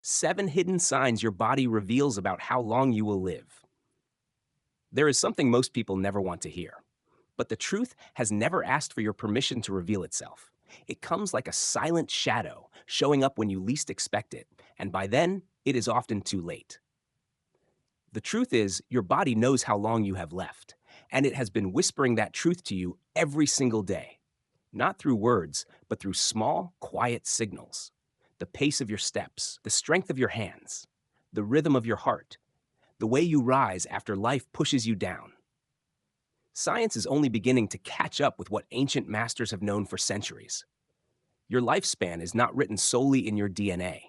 7 hidden signs your body reveals about how long you will live. There is something most people never want to hear, but the truth has never asked for your permission to reveal itself. It comes like a silent shadow, showing up when you least expect it, and by then, it is often too late. The truth is, your body knows how long you have left, and it has been whispering that truth to you every single day. Not through words, but through small, quiet signals. The pace of your steps, the strength of your hands, the rhythm of your heart, the way you rise after life pushes you down. Science is only beginning to catch up with what ancient masters have known for centuries. Your lifespan is not written solely in your DNA.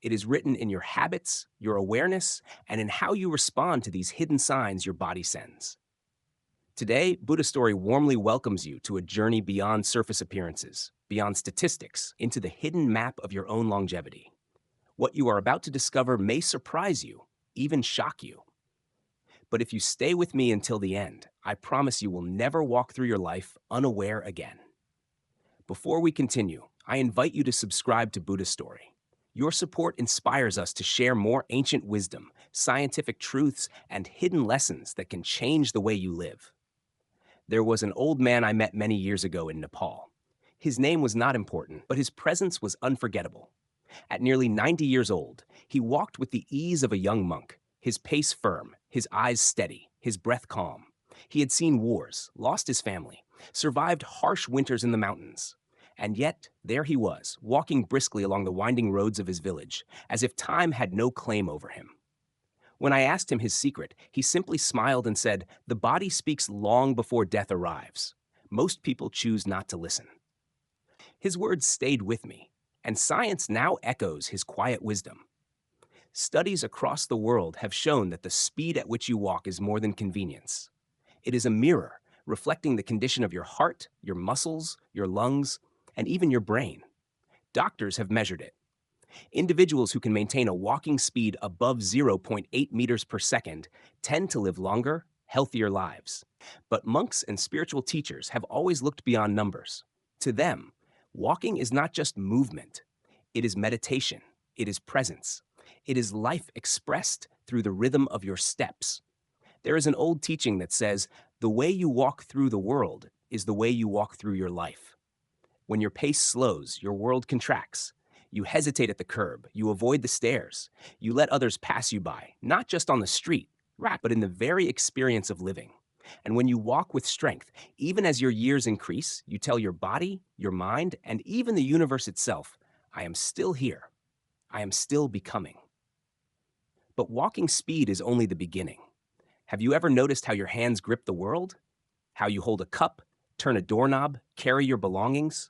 It is written in your habits, your awareness, and in how you respond to these hidden signs your body sends. Today, Buddha Story warmly welcomes you to a journey beyond surface appearances, beyond statistics, into the hidden map of your own longevity. What you are about to discover may surprise you, even shock you. But if you stay with me until the end, I promise you will never walk through your life unaware again. Before we continue, I invite you to subscribe to Buddha Story. Your support inspires us to share more ancient wisdom, scientific truths, and hidden lessons that can change the way you live. There was an old man I met many years ago in Nepal. His name was not important, but his presence was unforgettable. At nearly 90 years old, he walked with the ease of a young monk, his pace firm, his eyes steady, his breath calm. He had seen wars, lost his family, survived harsh winters in the mountains. And yet, there he was, walking briskly along the winding roads of his village, as if time had no claim over him. When I asked him his secret, he simply smiled and said, "The body speaks long before death arrives. Most people choose not to listen." His words stayed with me, and science now echoes his quiet wisdom. Studies across the world have shown that the speed at which you walk is more than convenience. It is a mirror reflecting the condition of your heart, your muscles, your lungs, and even your brain. Doctors have measured it. Individuals who can maintain a walking speed above zero point 0.8 meters per second tend to live longer, healthier lives. But monks and spiritual teachers have always looked beyond numbers. To them, walking is not just movement. It is meditation. It is presence. It is life expressed through the rhythm of your steps. There is an old teaching that says, the way you walk through the world is the way you walk through your life. When your pace slows, your world contracts. You hesitate at the curb. You avoid the stairs. You let others pass you by, not just on the street, right, but in the very experience of living. And when you walk with strength, even as your years increase, you tell your body, your mind, and even the universe itself, I am still here. I am still becoming. But walking speed is only the beginning. Have you ever noticed how your hands grip the world? How you hold a cup, turn a doorknob, carry your belongings?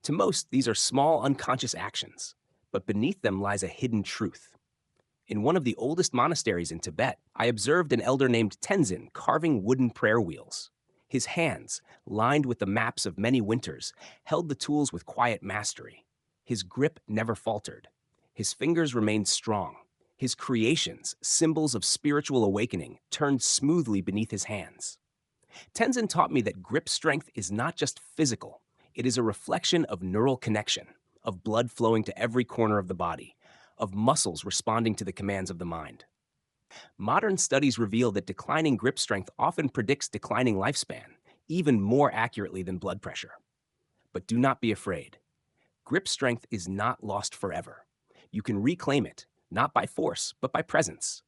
To most, these are small, unconscious actions, but beneath them lies a hidden truth. In one of the oldest monasteries in Tibet, I observed an elder named Tenzin carving wooden prayer wheels. His hands, lined with the maps of many winters, held the tools with quiet mastery. His grip never faltered. His fingers remained strong. His creations, symbols of spiritual awakening, turned smoothly beneath his hands. Tenzin taught me that grip strength is not just physical. It is a reflection of neural connection, of blood flowing to every corner of the body, of muscles responding to the commands of the mind. Modern studies reveal that declining grip strength often predicts declining lifespan, even more accurately than blood pressure. But do not be afraid. Grip strength is not lost forever. You can reclaim it, not by force, but by presence.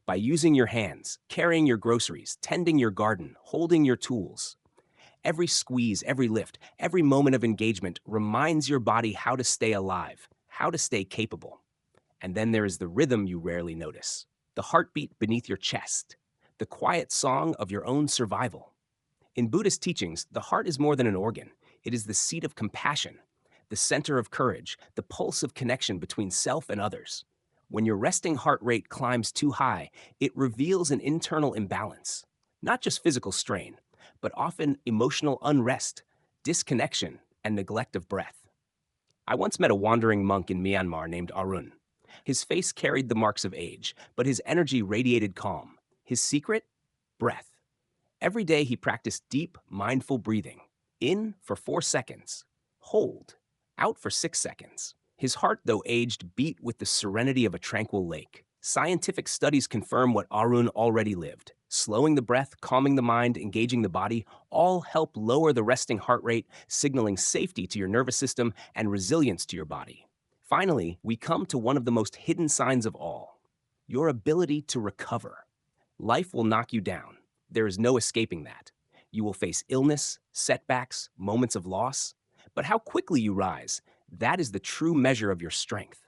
By using your hands, carrying your groceries, tending your garden, holding your tools. Every squeeze, every lift, every moment of engagement reminds your body how to stay alive, how to stay capable. And then there is the rhythm you rarely notice, the heartbeat beneath your chest, the quiet song of your own survival. In Buddhist teachings, the heart is more than an organ. It is the seat of compassion, the center of courage, the pulse of connection between self and others. When your resting heart rate climbs too high, it reveals an internal imbalance, not just physical strain, but often emotional unrest, disconnection, and neglect of breath. I once met a wandering monk in Myanmar named Arun. His face carried the marks of age, but his energy radiated calm. His secret? Breath. Every day he practiced deep, mindful breathing. In for 4 seconds. Hold. Out for 6 seconds. His heart, though aged, beat with the serenity of a tranquil lake. Scientific studies confirm what Arun already lived. Slowing the breath, calming the mind, engaging the body all help lower the resting heart rate, signaling safety to your nervous system and resilience to your body. Finally, we come to one of the most hidden signs of all: your ability to recover. Life will knock you down. There is no escaping that. You will face illness, setbacks, moments of loss. But how quickly you rise, that is the true measure of your strength.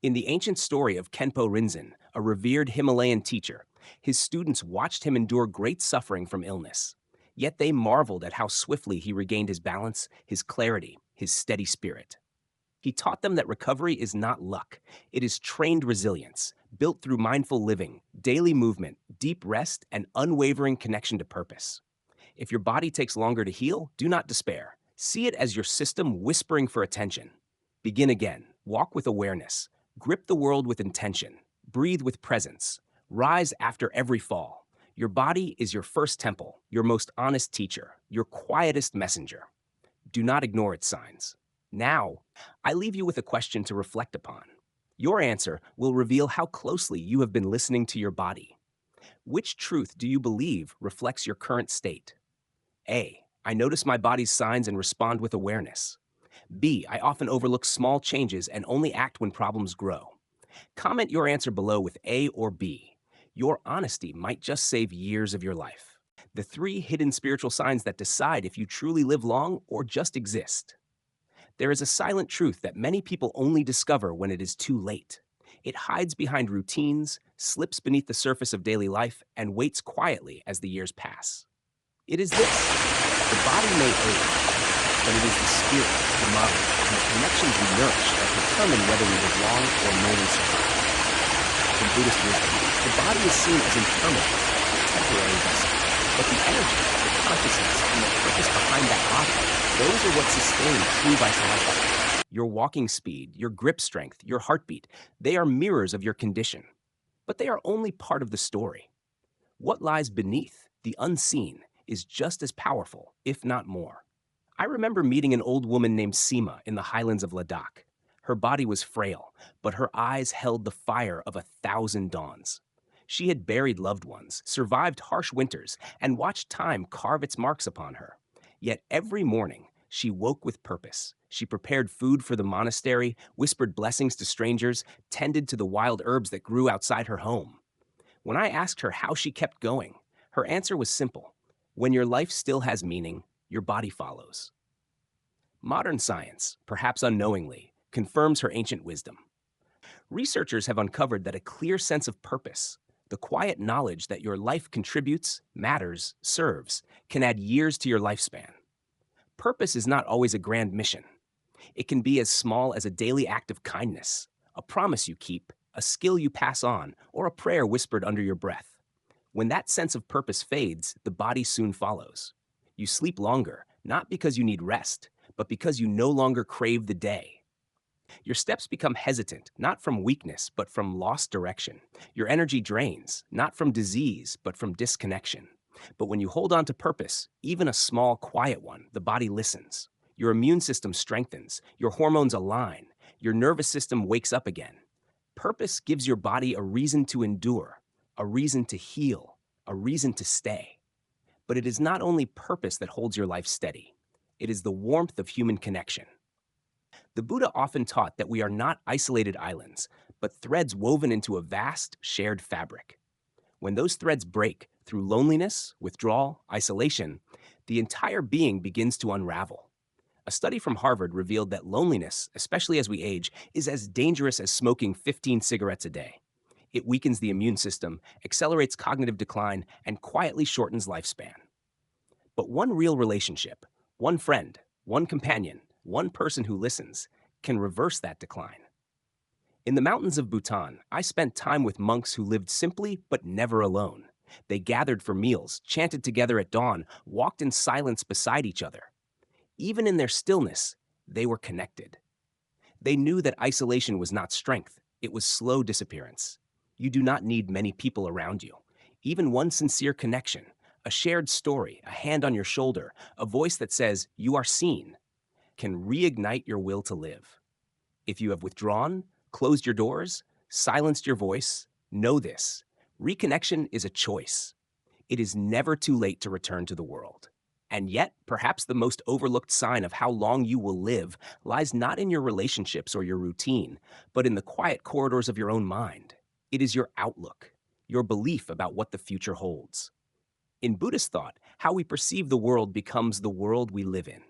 In the ancient story of Khenpo Rinzin, a revered Himalayan teacher, his students watched him endure great suffering from illness. Yet they marveled at how swiftly he regained his balance, his clarity, his steady spirit. He taught them that recovery is not luck. It is trained resilience, built through mindful living, daily movement, deep rest, and unwavering connection to purpose. If your body takes longer to heal, do not despair. See it as your system whispering for attention. Begin again. Walk with awareness. Grip the world with intention. Breathe with presence. Rise after every fall. Your body is your first temple, your most honest teacher, your quietest messenger. Do not ignore its signs. Now, I leave you with a question to reflect upon. Your answer will reveal how closely you have been listening to your body. Which truth do you believe reflects your current state? A. I notice my body's signs and respond with awareness. B. I often overlook small changes and only act when problems grow. Comment your answer below with A or B. Your honesty might just save years of your life. The 3 hidden spiritual signs that decide if you truly live long or just exist. There is a silent truth that many people only discover when it is too late. It hides behind routines, slips beneath the surface of daily life, and waits quietly as the years pass. It is this: the body may age, but it is the spirit, the mind, and the connections we nourish that determine whether we live long or merely survive. In Buddhist wisdom, the body is seen as impermanent, a temporary vessel, but the energy, the consciousness, and the purpose behind that body, those are what sustain true vitality. Your walking speed, your grip strength, your heartbeat, they are mirrors of your condition. But they are only part of the story. What lies beneath, the unseen, is just as powerful, if not more. I remember meeting an old woman named Seema in the highlands of Ladakh. Her body was frail, but her eyes held the fire of 1,000 dawns. She had buried loved ones, survived harsh winters, and watched time carve its marks upon her. Yet every morning, she woke with purpose. She prepared food for the monastery, whispered blessings to strangers, tended to the wild herbs that grew outside her home. When I asked her how she kept going, her answer was simple: when your life still has meaning, your body follows. Modern science, perhaps unknowingly, confirms her ancient wisdom. Researchers have uncovered that a clear sense of purpose, the quiet knowledge that your life contributes, matters, serves, can add years to your lifespan. Purpose is not always a grand mission. It can be as small as a daily act of kindness, a promise you keep, a skill you pass on, or a prayer whispered under your breath. When that sense of purpose fades, the body soon follows. You sleep longer, not because you need rest, but because you no longer crave the day. Your steps become hesitant, not from weakness, but from lost direction. Your energy drains, not from disease, but from disconnection. But when you hold on to purpose, even a small, quiet one, the body listens. Your immune system strengthens, your hormones align, your nervous system wakes up again. Purpose gives your body a reason to endure, a reason to heal, a reason to stay. But it is not only purpose that holds your life steady. It is the warmth of human connection. The Buddha often taught that we are not isolated islands, but threads woven into a vast, shared fabric. When those threads break through loneliness, withdrawal, isolation, the entire being begins to unravel. A study from Harvard revealed that loneliness, especially as we age, is as dangerous as smoking 15 cigarettes a day. It weakens the immune system, accelerates cognitive decline, and quietly shortens lifespan. But one real relationship, one friend, one companion, one person who listens, can reverse that decline. In the mountains of Bhutan, I spent time with monks who lived simply but never alone. They gathered for meals, chanted together at dawn, walked in silence beside each other. Even in their stillness, they were connected. They knew that isolation was not strength, it was slow disappearance. You do not need many people around you. Even one sincere connection, a shared story, a hand on your shoulder, a voice that says, "You are seen," can reignite your will to live. If you have withdrawn, closed your doors, silenced your voice, know this: reconnection is a choice. It is never too late to return to the world. And yet, perhaps the most overlooked sign of how long you will live lies not in your relationships or your routine, but in the quiet corridors of your own mind. It is your outlook, your belief about what the future holds. In Buddhist thought, how we perceive the world becomes the world we live in.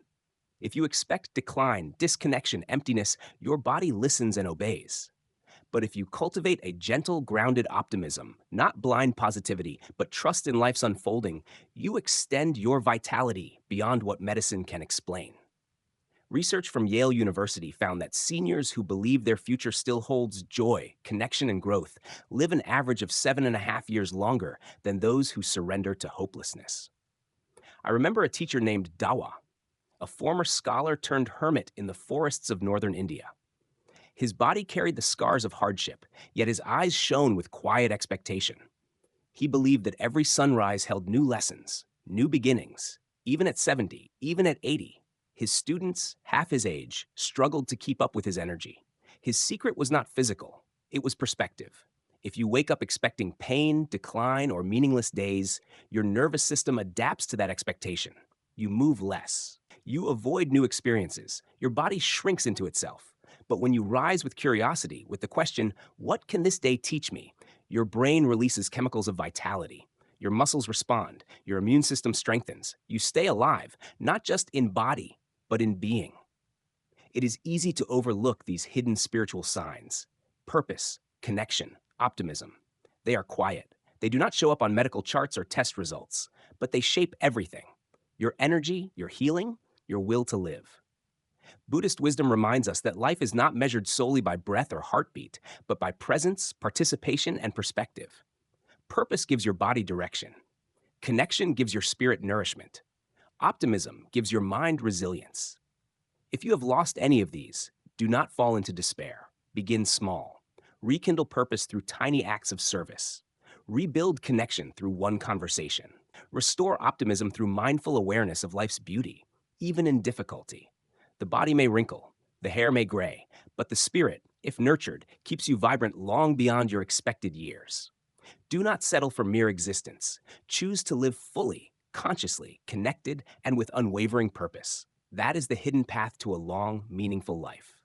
If you expect decline, disconnection, emptiness, your body listens and obeys. But if you cultivate a gentle, grounded optimism, not blind positivity, but trust in life's unfolding, you extend your vitality beyond what medicine can explain. Research from Yale University found that seniors who believe their future still holds joy, connection, and growth live an average of 7.5 years longer than those who surrender to hopelessness. I remember a teacher named Dawa, a former scholar turned hermit in the forests of northern India. His body carried the scars of hardship, yet his eyes shone with quiet expectation. He believed that every sunrise held new lessons, new beginnings, even at 70, even at 80. His students, half his age, struggled to keep up with his energy. His secret was not physical, it was perspective. If you wake up expecting pain, decline, or meaningless days, your nervous system adapts to that expectation. You move less. You avoid new experiences. Your body shrinks into itself. But when you rise with curiosity, with the question, what can this day teach me? Your brain releases chemicals of vitality. Your muscles respond. Your immune system strengthens. You stay alive, not just in body, but in being. It is easy to overlook these hidden spiritual signs: purpose, connection, optimism. They are quiet. They do not show up on medical charts or test results, but they shape everything: your energy, your healing, your will to live. Buddhist wisdom reminds us that life is not measured solely by breath or heartbeat, but by presence, participation, and perspective. Purpose gives your body direction. Connection gives your spirit nourishment. Optimism gives your mind resilience. If you have lost any of these, do not fall into despair. Begin small. Rekindle purpose through tiny acts of service. Rebuild connection through one conversation. Restore optimism through mindful awareness of life's beauty, even in difficulty. The body may wrinkle, the hair may gray, but the spirit, if nurtured, keeps you vibrant long beyond your expected years. Do not settle for mere existence. Choose to live fully, consciously, connected, and with unwavering purpose. That is the hidden path to a long, meaningful life.